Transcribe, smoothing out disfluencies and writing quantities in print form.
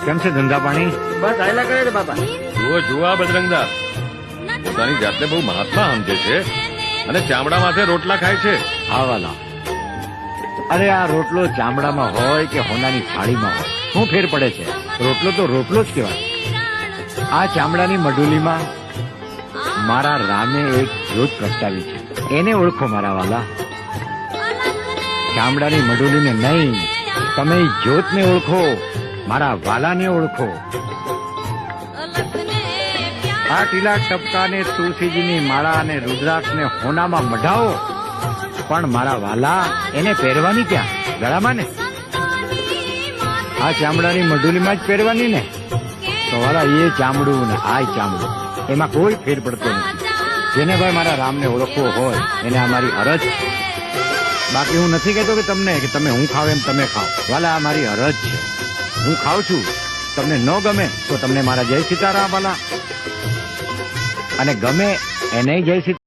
કેમ છે ધંધા પાણી? બસ આયલા કરે રે બાપા. જુઓ જુઓ આ બજરંગદા પોતાની જાતને બહુ મહાત્મા સમજે છે અને ચામડા માથે રોટલા ખાય છે. હા વાલા, અરે આ રોટલો ચામડામાં હોય કે હોનાની થાળીમાં હોય, શું ફેર પડે છે? રોટલો તો રોટલો જ કહેવાય. આ ચામડાની મઢુલીમાં મારા રામે એક જ્યોત પ્રગટાવી છે, એને ઓળખો મારા વાલા. ચામડાની મઢુલીને નહીં, તમે ઈ જ્યોતને ઓળખો, મારા વાલાને ઓળખો. આ તિલક ટપકાને તુલસીજીની માળા અને રુદ્રાક્ષને હોનામાં મઢાવો, પણ મારા વાલા એને પહેરવાની ક્યાં? ગળામાં ને. આ ચામડાની મઢુલીમાં જ પહેરવાની ને. તો વાલા એ ચામડું ને આ ચામડું એમાં કોઈ ફેર પડતો નથી. જેને ભાઈ મારા રામને ઓળખવો હોય એને આ મારી અરજ છે. બાકી હું નથી કહેતો કે તમને કે તમે હું ખાવ એમ તમે ખાઓ. વાલા આ મારી અરજ છે, હું ખાઉં છું. તમને ન ગમે તો તમને મારા જય સીતારામ વાલા, અને ગમે એને જય સીતારામ.